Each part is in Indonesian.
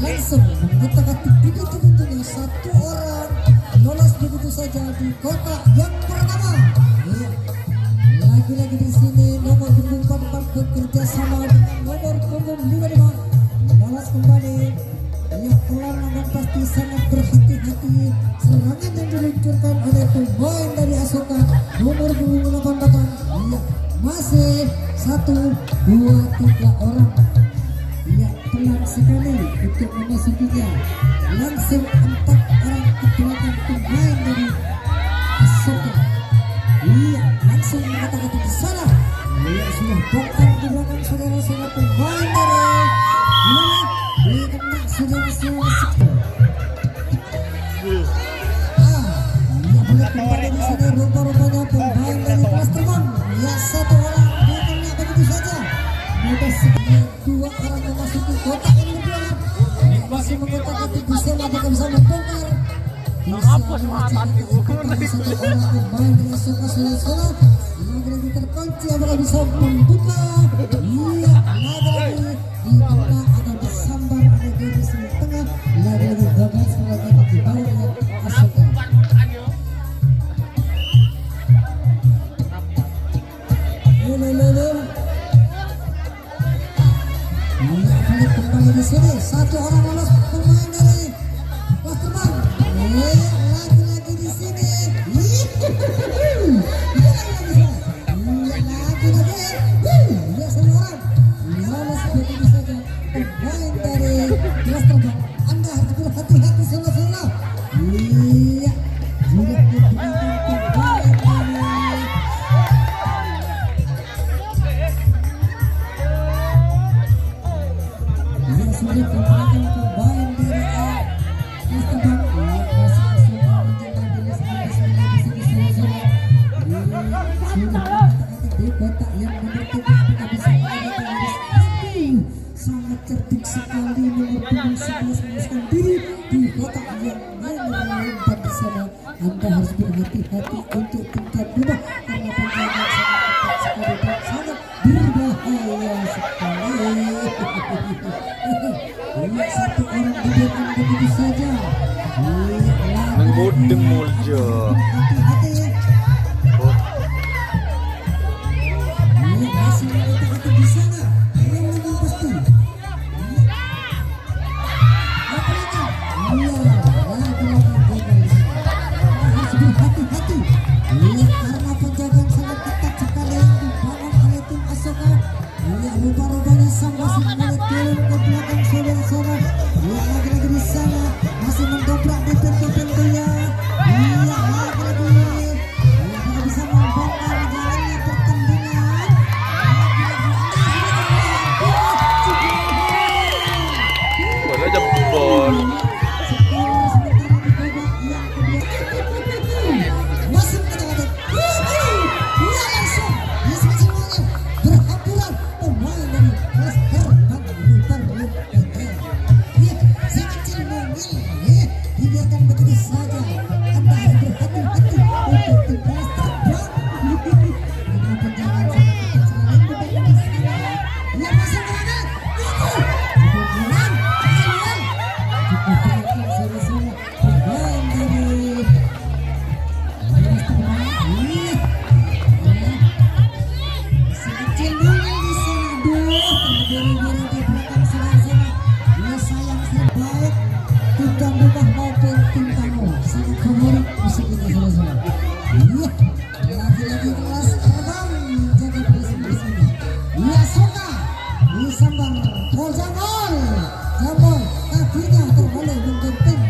Langsung mengotak-atik begitu tentunya satu orang lolos begitu saja di kotak yang pertama. Lagi-lagi di sini nomor punggung 44 bekerja sama dengan nomor punggung 55 lolos kembali. Pelan dan pasti sangat berhati-hati serangan yang diluncurkan oleh pemain dari Asoka nomor punggung 88. Masih 1, 2, 3 orang. Pelan sekali untuk memasukinya. Langsung 4 orang ke belakang pemain dari Asoka. Langsung mengatakan di sana. Sudah bongkar di belakang saudara-saudara pemain dari kena saudara-saudara. Boleh kembali di sini rupa-rupanya pemain dari kelas terbang. Satu orang dia kena begitu saja. Ada sekitar 2 orang memasuki kotak ini belakang. Masih mengotak-atik bisa apakah bisa membongkar. Bisa memasuki satu orang pemain dari Asoka saudara-saudara. Lagi-lagi terkunci apakah bisa membuka. Lagi-lagi dikena atau disambar oleh garis di tengah. Lagi-lagi gagal sebagai di bawah oleh Asoka. Kembali di sini satu orang lolos pemain dari kelas terbang. Lagi-lagi di sini. Lagi-lagi. Semua orang lolos begitu saja pemain dari kelas terbang. Anda harus berhati-hati saudara-saudara. Sudah digunakan pemain sudah menggunakan pemain dari kelas terbang. Di kotak yang nomor 3 kita bisa sangat cerdik sekali nomor punggung 11 memasukkan diri di kotak yang nomor 4 di sana. Anda harus berhati-hati untuk tingkat rumah karena penjagaan sangat ketat sekali dan sangat berbahaya sekali. Satu orang dibiarkan begitu saja. Menggodeng muljo. Hati-hati. Masih mengotak-atik di sana. Yang lebih pasti. Harus berhati-hati. Karena penjagaan sangat ketat sekali yang dibangun oleh tim Asoka. Rupa-rupanya sang wasit mulai turun ke belakang saudara-saudara. Lagi-lagi di sana masih mendobrak di pintu-pintunya. Lagi-lagi bisa membongkar jalannya pertandingan. Bola jebol. Masih mencoba. Langsung semuanya berhamburan pemain dari kelas terbang sangat cemerlang. Dibiarkan begitu saja. Anda harus berhati-hati untuk tim kelas terbang. Karena penjagaan sangat ketat sekali beban di sana. Masih berada. Lagi-lagi kelas terbang jadi bersama-sama. Asoka disambar. Jambol kakinya terbalik menggunting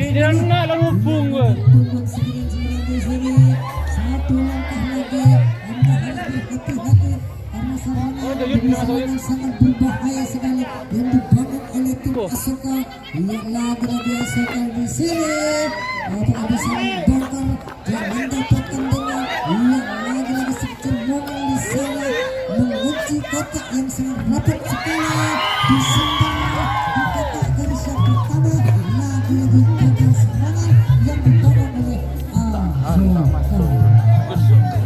Dia nak lah hubung gue. Tunggu sedikit di sini. Satu langkah lagi. Anda harus berhati-hati karena serangan sangat berbahaya sekali yang dibangun oleh tim Asuka. Lihat lagi Asuka di sini. Apakah bisa membongkar dan mendapatkan dengan lihat lagi sekecil momen di sana mengunci kotak yang sangat rapat sekali di sana di kotak garis yang pertama lagi gagal serangan yang dibangun oleh Asuka.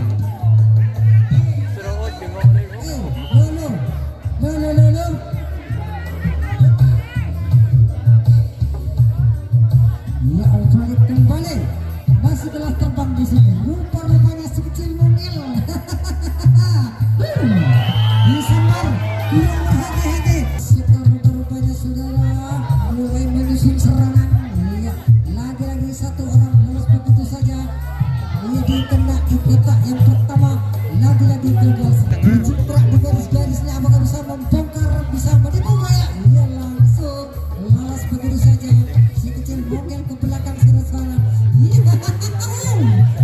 Ya Alfred kembali masih telah terbang di sini. Rupa-rupanya sekecil mungil. Disambar, kurang berhati-hati. Sekarang rupa-rupanya saudara mulai menyusun serangan. Ya, lagi-lagi satu orang lolos begitu saja. Ia dikena di kotak yang pertama. Lagi-lagi gagal. Diciprak di garis-garisnya. Apakah bisa membongkar, bisa menipu ya? Ia langsung lolos begitu saja. Si kecil mungil ke belakang sana. Iya,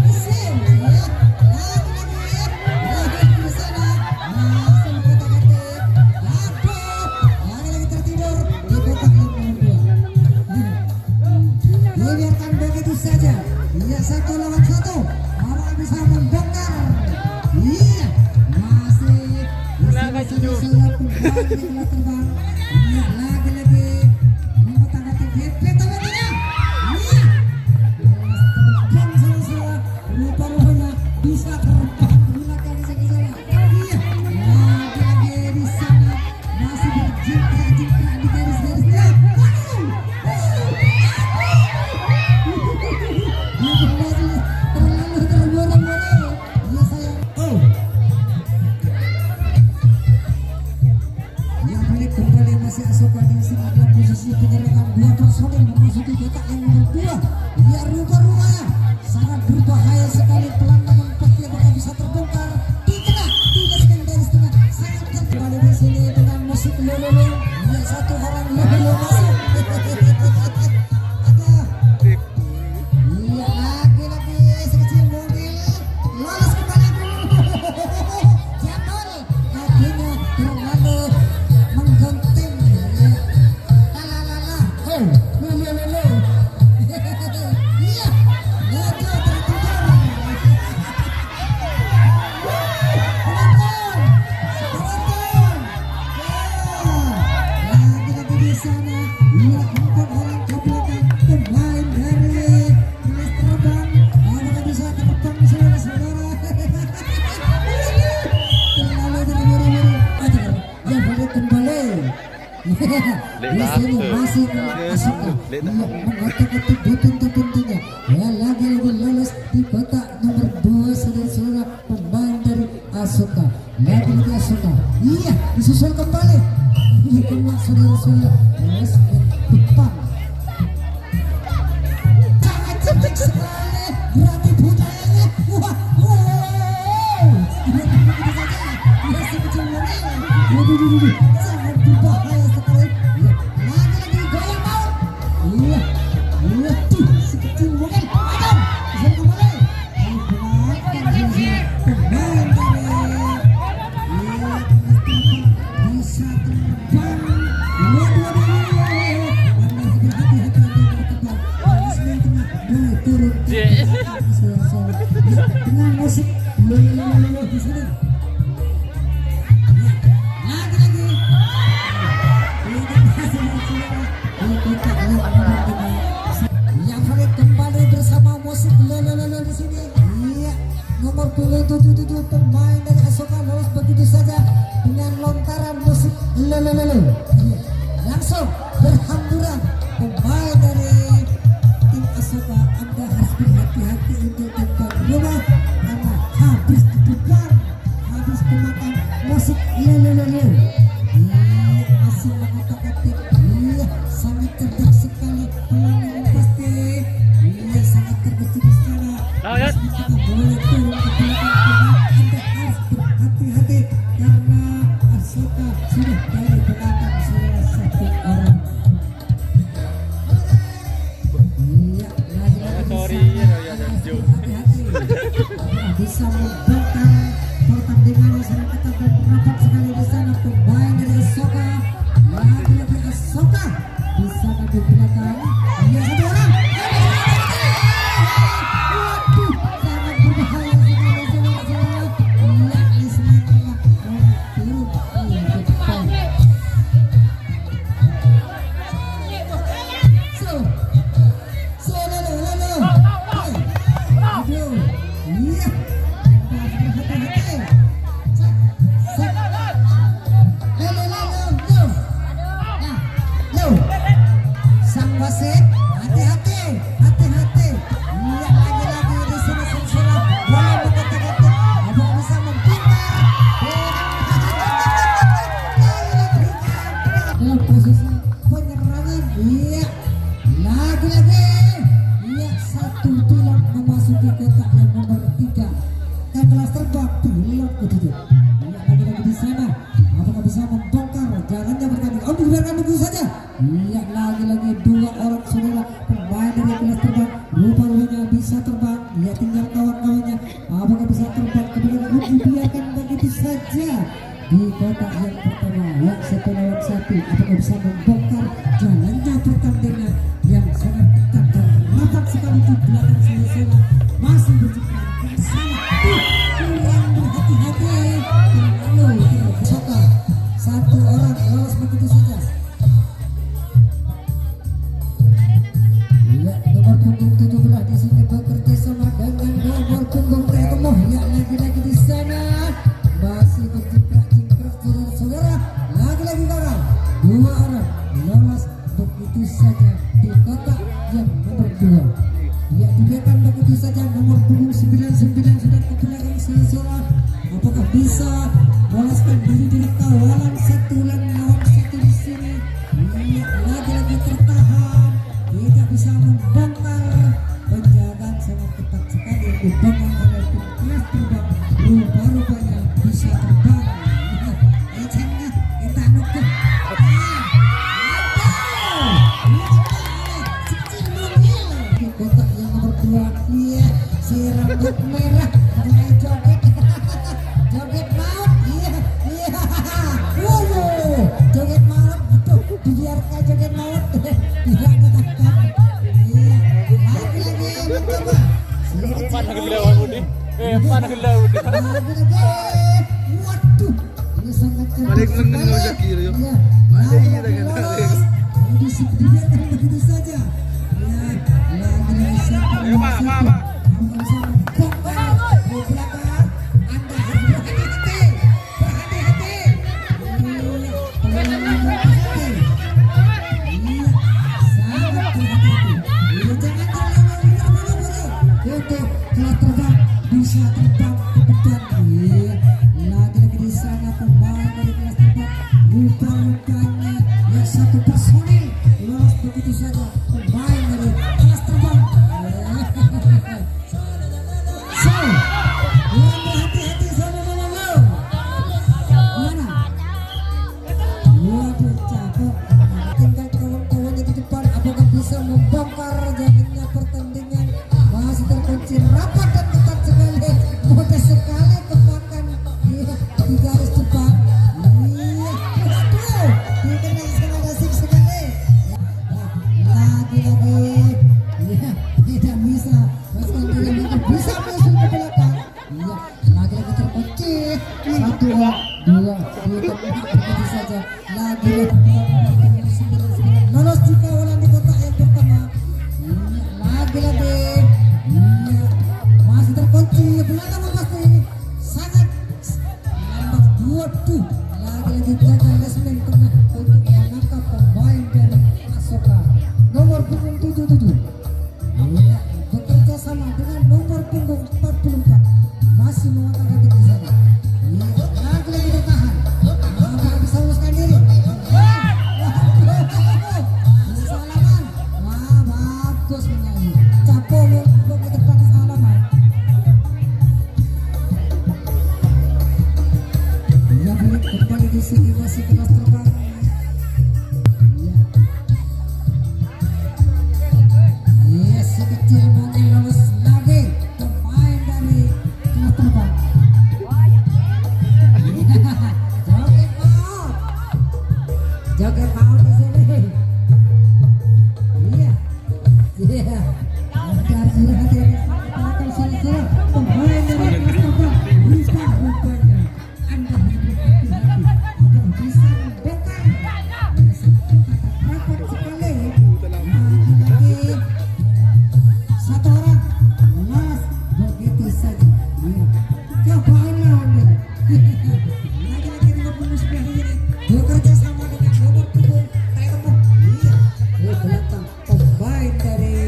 isim, ya. Lagi di sana. Langsung kotak-kotak. Lagi tertidur di kotak yang nomor 2. Dibiarkan begitu saja. Iya, 1 lawan 1. Apakah bisa membongkar? Iya, masih saya terbang. Iya, lagi mengotak-atik peta-petanya. Iya, terbang salah. Rupa-rupanya bisa terbang belakang sana. Iya, lagi di sana masih berjingkrak-jingkrak di garis-garisnya. Terlalu terburu-buru. Iya sayang. Yang balik kembali masih Asuka di sini dalam posisi penyerangan 2 personil memasuki kotak yang nomor 2. Ya rupa-rupanya sangat berbahaya sekali, pelan namun pasti apakah bisa terbongkar. Tidak dari setengah sangat kembali di sini dengan musik lolo. Ya satu orang lolo masuk. Iya lagi sekecil mobil lolos kembali jambol kakinya terlalu menggunting. Lalala lolo iya itu tertidur lagi di sana. Iya 4 orang ke belakang pemain dari kelas terbang. Apakah bisa terbang saudara-saudara? Terlalu terburu-buru. Ya balik kembali. Di sini masih Asuka mengotak-atik di pintu-pintunya. Ya lagi-lagi lolos di kotak nomor 2 saudara-saudara pemain dari Asuka. Lagi-lagi Asuka. Iya disusul kembali. Ini keluar saudara-saudara. Lolos ke depan. Sangat cantik sekali. Berarti budayanya. Wah, lihat begitu saja. Dia sekecil mobil. Sangat berbahaya sekali. Lagi-lagi goyang maut. Iya, sekecil mobil. Adam, bisa kembali. Belakang saja. Pemain dari bisa terbang. Turun dengan musik lolo di sini. Lagi-lagi yang Farid kembali bersama musik lolo di sini. Iya, nomor 77 pemain dari Asuka lolos begitu saja dengan lontaran musik lolo. Iya, langsung berhamburan pemain dari tim Asuka. Anda harus berhati-hati untuk tempat rumah karena habis dipegang, habis kemakan musik lolo. Masih mengotak-atik. Iya, sangat cerdas sekali. Pelan pasti. Iya, sangat terkecil di sana. Boleh turun ke belakang. Anda harus berhati-hati karena Asuka sudah dari belakang salah satu orang. bisa membongkar pertandingan yang sangat ketat dan rapat sekali di sana. Pemain dari Asoka, lagi-lagi Asoka bisa di belakang. Iya, satu orang. Waduh, sangat berbahaya sekali saudara-saudara. Iya, Ismail biru. Aduh, iya. Sang wasit, hati-hati, hati-hati. Lihat lagi-lagi di sini Sensora bola menggotak-gotak. Abang bisa membongkar. Dalam posisi penyerangan, iya. Lagi-lagi, iya, satu pilot memasuki kotak yang nomor 3. Kelas terbang pilot ke-7. Iya, lagi-lagi di sana. Apakah bisa membongkar jalannya bertanding? Oh, dibiarkan begitu saja. Lihat lagi-lagi dua orang saudara pemain dari kelas terbang. Rupa-rupanya bisa terbang. Lihat tinggal kawan-kawannya. Apakah bisa terbang kemudian dibiarkan begitu saja di kotak yang pertama. Ya, 1 lawan 1. Apakah bisa membongkar jalannya pertandingan yang sangat ketat dan rapat sekali di belakang sana masih berjumpa di sana. Kurang berhati-hati. Lalu Soka, satu orang lolos begitu saja. Ya, nomor punggung 17 di sini bekerja sama dengan nomor punggung 30. Ya, lagi-lagi di sana masih berjingkrak-jingkrak saudara-saudara. Lagi-lagi kawan, dua orang lolos begitu saja di kotak yang nomor 2. Ya, dibiarkan begitu saja. Nomor punggung 99 sudah ke belakang saudara. Apakah bisa meloloskan diri dari kawalan satu lawan satu di sini? Ya, lagi-lagi tertahan. Tidak bisa membongkar. Penjagaan sangat ketat sekali yang dibongkar oleh tim kelas terbang. Rupa-rupanya bisa terbang. Ecengnya kita nukut. Di kotak yang nomor 2. Iya, si rambut merah mulai joget. Joget maut. Iya, iya. Wow, joget maut. Aduh, dibiarkan joget maut. Tidak ketangkap. Iya, lagi-lagi mencoba. Mana gelawat Budi? Mana gelawat? Lagi-lagi. Waduh, ini sangat cerdas Balik sekali. menang Zakir, yuk. Iya, Balik lagi-lagi dengan lolos. Dibiarkan begitu saja. Ya, lagi-lagi siapa yang Pak, masuk? Pak, Pak. Kamu bisa membongkar di belakang. Anda harus berhati-hati. Berhati-hati. Iya, pelan-pelan berhati-hati. Iya, sangat berhati-hati. Iya, jangan terlalu. Oke, kelas terbang bisa terbang ke depan. Iya, lagi-lagi di sana pemain dari kelas terbang. Rupa-rupanya ya satu personil lolos begitu saja. Pemain dari kelas terbang. So, kurang berhati-hati saudara-saudara. Mana? Waduh, cakep. Tinggal kawan-kawannya di depan. Apakah bisa membongkar jalannya pertandingan? Masih terkunci rapat dan ketat sekali. Mudah sekali kemakan di garis depan. Iya, waduh, dikenal sangat asik sekali. Lagi-lagi, iya, tidak bisa. Meski tidak bisa masuk ke belakang. Iya, lagi-lagi terkunci. 1, 2, begitu saja. Lagi-lagi lolos di kawalan di kotak yang pertama. Iya, lagi-lagi. Iya, masih terkunci. Belakang pasti sangat lambat. Waduh, lagi-lagi gagal Lesmen tengah untuk menangkap pemain dari Asoka. Nomor punggung 77. Iya, bekerja sama dengan nomor punggung 44. Masih mengatakan di sana. Iya, lagi-lagi bertahan. Apakah bisa meloloskan diri? Salaman. Wah, bagus menyanyi. Cap Iya. Hati-hati belakang salah-salah pemain dari Mustafa bisa rupanya. Anda harus berhati-hati untuk bisa membongkar. Rapat sekali. Lagi-lagi satu orang las begitu saja. Iya. Cobain lawannya. Lagi-lagi 50 sebelah ini bekerja sama dengan nomor punggung Taimu. Iya. Di belakang pemain dari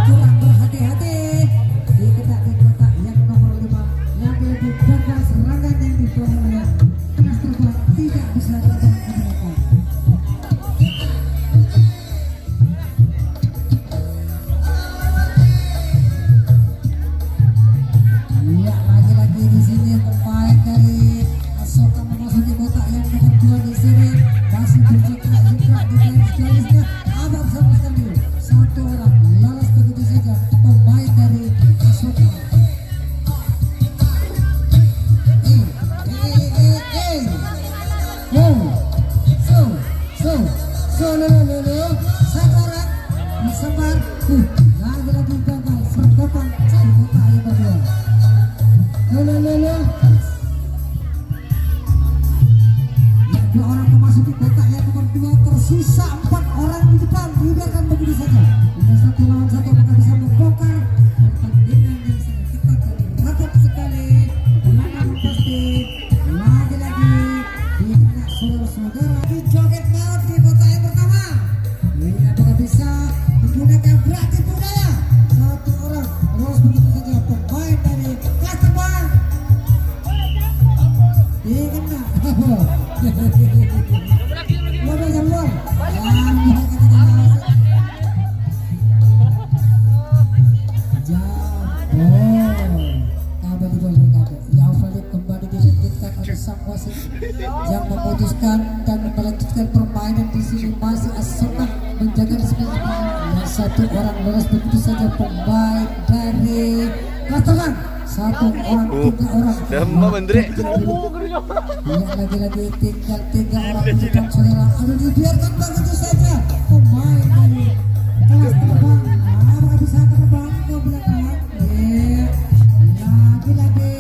kurang berhati-hati diketak di kotak yang nomor 5 lagi-lagi gagal serangan yang dibangun oleh kelas terbang tidak bisa terjangkau. Iya, lagi-lagi di sini pemain dari Asoka memasuki kotak yang nomor 2 di sini masih bergerak juga di garis-garisnya. Abang sama sekali satu orang lolos begitu saja pemain dari Asoka. Satu orang disebar, lagi-lagi gagal sergopan di kotak yang kedua. Dua orang memasuki kotak yang nomor 2, tersisa 4 orang di depan, dibiarkan begitu saja. Dengan 1 lawan 1 apakah bisa membongkar pertandingan yang sangat ketat dan rapat sekali. Namun pasti lagi-lagi dikena saudara-saudara dijoget maut di kotak yang pertama. Ini apakah bisa menggunakan kreatif budaya? Satu orang lolos begitu saja pemain dari kelas terbang. Dikena. Bola jambol. Kembali disebutkan oleh sang wasit yang memutuskan dan melanjutkan permainan di sini. Masih Asoka menjaga disiplin. Satu orang lolos begitu saja pemain dari Kastangan. Satu orang, 3 orang. Demam Andre. Ini lagi-lagi tinggal 3 orang di depan saudara. Aduh, dibiarkan begitu saja pemain dari kelas terbang. Apakah bisa terbang ke belakang? Lagi-lagi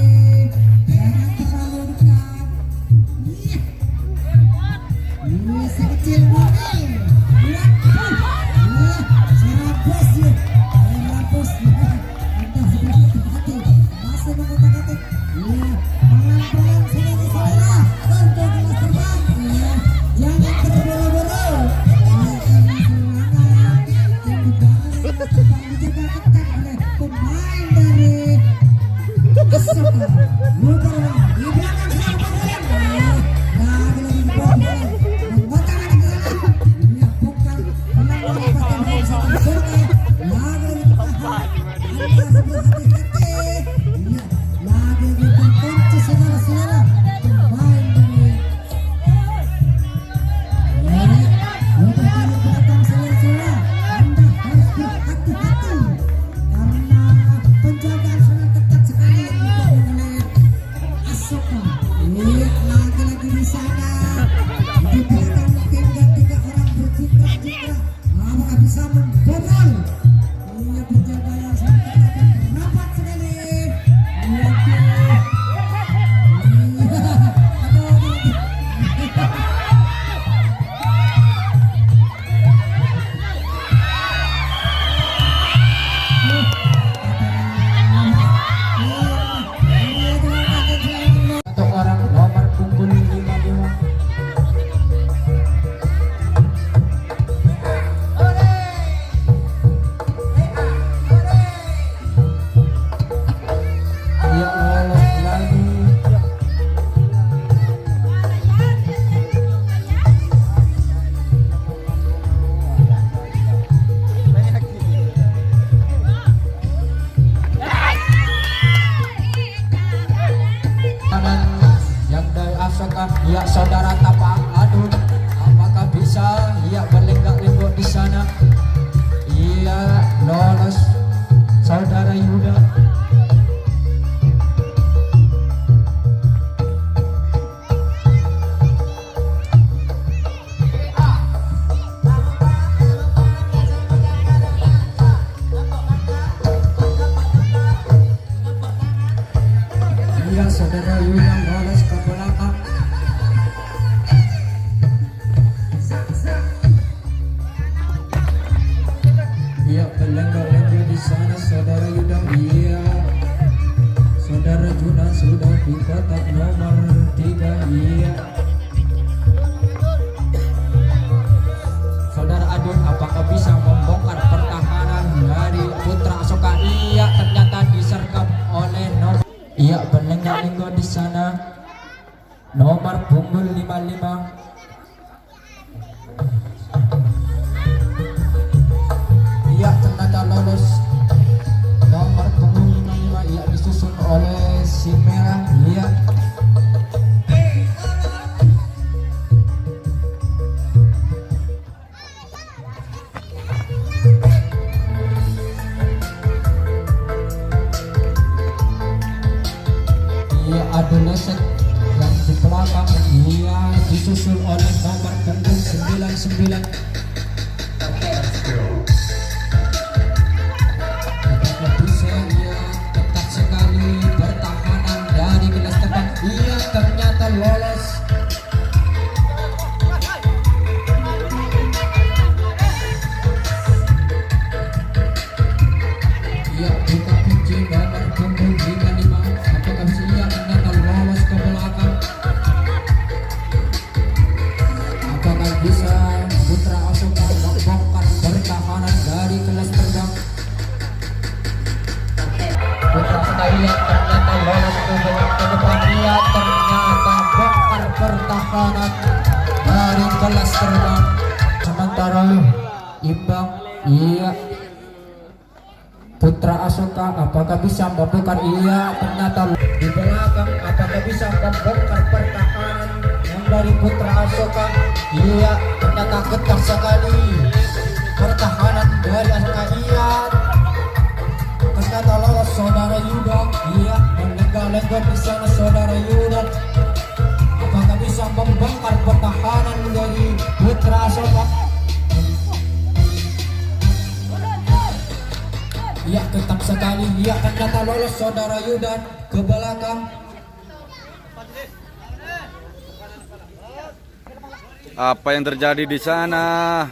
jangan terlalu dekat. Ini sekecil mungkin. Serabus ya. Serabus. Anda harus berhati-hati. Masih mengotak-atik. Iya, pelan-pelan saudara-saudara untuk kelas terbang. Iya, jangan terburu-buru. nomor punggung 55. Ia ternyata lolos nomor punggung 55. Ia disusun oleh si merah. Ia adolescent yang di belakang. Ia disusul oleh nomor punggung 99. Apakah bisa ia ketat sekali pertahanan dari kelas depan. Ia ternyata lolos. Ia buka kunci nomor punggung 55. Apakah ia ternyata lolos ke belakang? Apakah bisa Putra Asoka membongkar pertahanan dari kelas terbang? Putra Asoka ia ternyata lolos ke depan. Ia ternyata bongkar pertahanan dari kelas terbang. Sementara imbang. Ia Putra Asoka apakah bisa membongkar? Ia ternyata di belakang. Apakah bisa membongkar pertahanan yang dari Putra Asoka? Ia ternyata ketat sekali pertahanan dari Asoka. Ia ternyata lolos saudara Yuda. Ia menengah-lenggah di sana saudara Yuda. Apakah bisa membongkar pertahanan dari Putra Asoka? Ia ketat sekali. Ia ternyata lolos saudara Yudan ke belakang. Apa yang terjadi di sana?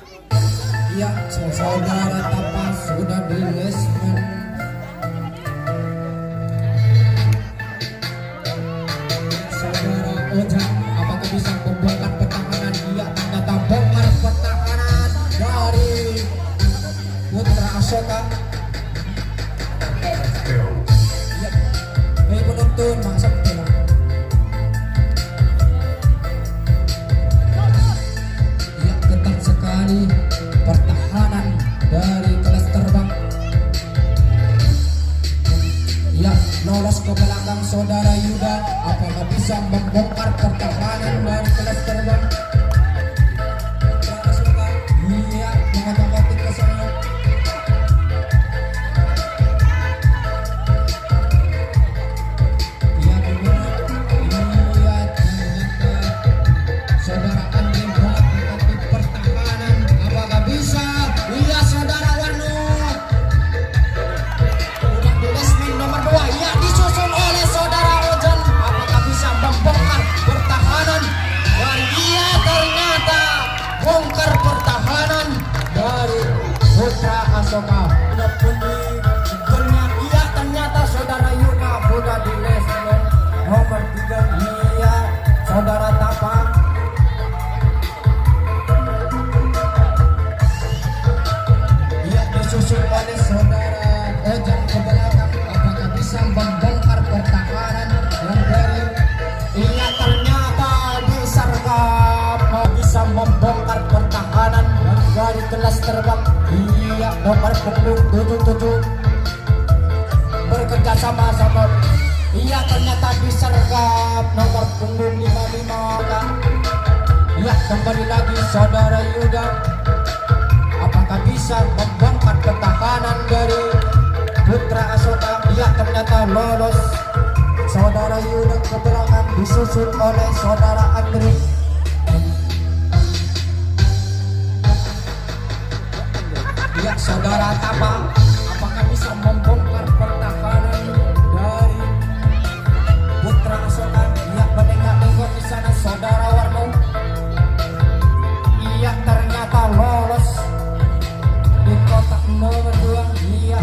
Ia saudara Tapa sudah di lesmen. Saudara Ojang apakah bisa membongkar pertahanan? Ia ternyata bongkar pertahanan dari Putra Asoka. Hei penonton, mangsa bola. Ya ketat sekali pertahanan dari kelas terbang. Ya lolos ke belakang saudara Yuda. Apakah bisa membongkar pertahanan dari kelas terbang? Iya, mengotak-atik ke sana. Saudara Andri mengotak-atik pertahanan. Apakah bisa? Iya saudara Wanu. Udah di lesmen nomor 2. Iya disusul oleh saudara Ojan. Apakah bisa membongkar pertahanan? Dan iya ternyata bongkar pertahanan dari Putra Asoka. Udah pundi golnya. Iya ternyata saudara Yuda sudah di lesmen nomor 3. Iya saudara Tapa. Disusul oleh saudara Ojang ke belakang. Apakah bisa membongkar pertahanan yang dari? Iya ternyata disergap. Bisa membongkar pertahanan yang dari kelas terbang. Iya nomor punggung 77 bekerja sama-sama. Iya ternyata disergap nomor punggung 55. Iya kembali lagi saudara Yuda. Apakah bisa membongkar pertahanan dari Putra Asoka? Ia ternyata lolos saudara Yuda ke belakang disusul oleh saudara Andri. Ia saudara Tapa apakah bisa membongkar pertahanan dari Putra Asoka? Ia menengok-nengok di sana saudara Warno. Ia ternyata lolos di kotak nomor 2. Iya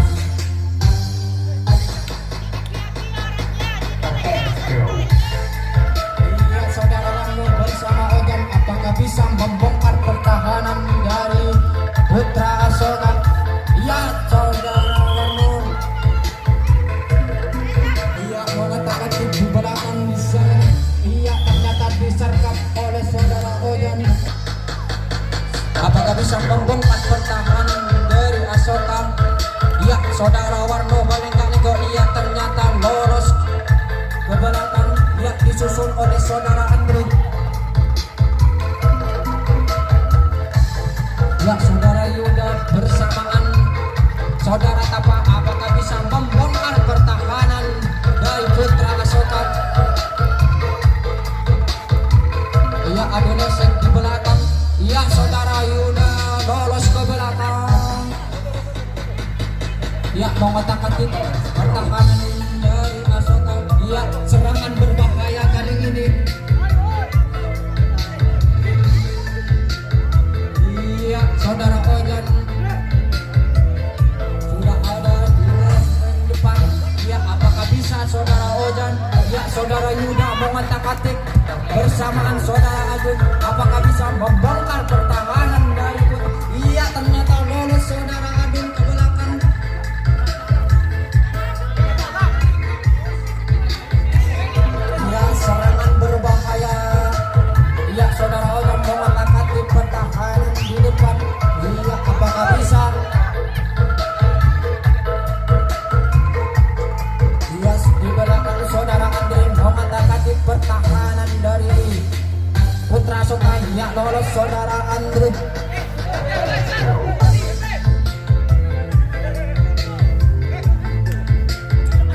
iya saudara Warno bersama Ojan. Apakah bisa membongkar pertahanan dari Putra Asoka? Iya saudara Warno. Iya mengatakan di belakang di sana. Iya ternyata saudara Warno Balengka ia ternyata lolos ke belakang. Ia disusul oleh saudara Andre. Ya saudara Yuda bersamaan saudara Tapa, apakah bisa membongkar pertahanan dari Putra Asoka? Ia adu lesek di belakang. Ya saudara Yuda lolos ke belakang. Ya mengotak-atik pertahanan dari Asoka. Ya serangan berbahaya kali ini. Iya saudara Ojan sudah ada di depan. Ya apakah bisa saudara Ojan? Ya saudara Yuda mengotak-atik bersamaan saudara Agung, apakah bisa membongkar pertahanan dari Putra? Iya ternyata lolos saudara Agung ke belakang. Ya serangan berbahaya. Ya saudara Ojan mengotak-atik pertahanan di depan. Iya apakah bisa? Iya di belakang saudara Andre mengotak-atik pertahanan dari Putra Asoka. Ya lolos saudara Andre.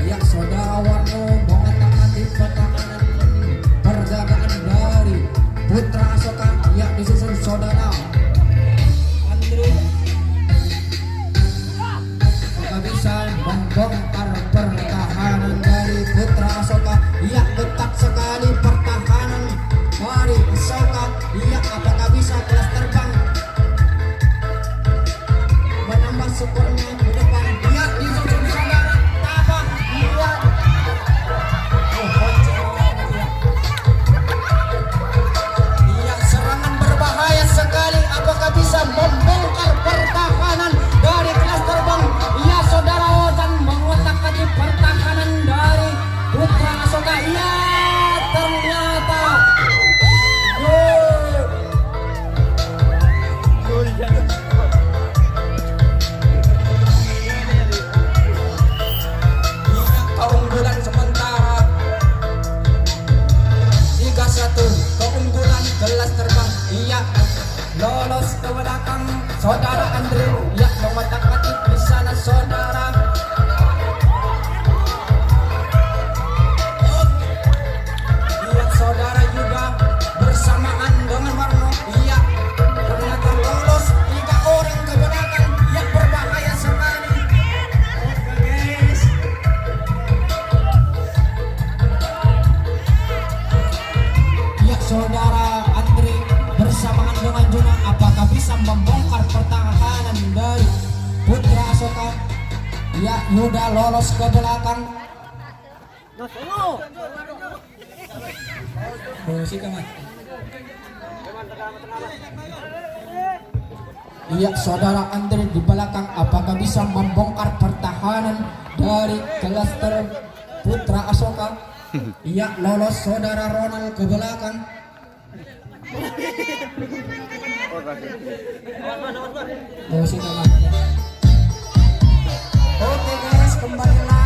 Ya saudara Warno mengotak-atik pertahanan perjagaan dari Putra Asoka. Ya disusul saudara Andre. Apakah bisa membongkar pertahanan dari Putra Asoka? Ya ketat sekali pertahanan dari Asoka. Ya apakah bisa kelas terbang menambah skornya ke depan? Ya disusul saudara Tapa. Ya iya serangan berbahaya sekali. Apakah bisa membongkar pertahanan dari kelas terbang? Iya saudara Ojan mengotak-atik pertahanan dari Putra Asoka. Iya ternyata keunggulan sementara 3-1 keunggulan kelas terbang. Iya lolos ke belakang saudara Andre. Ya mengotak-atik di sana saudara. Iya saudara juga bersamaan dengan Warno. Iya ternyata lolos 3 orang ke belakang. Ya berbahaya sekali. Oke guys. Ya saudara Andre bersamaan dengan Juna, apakah bisa membongkar pertahanan dari Putra Asoka? Ya Yuda lolos ke belakang. Iya saudara Andre di belakang, apakah bisa membongkar pertahanan dari klaster Putra Asoka? Iya lolos saudara Ronald ke belakang. Oke guys, kembali lagi.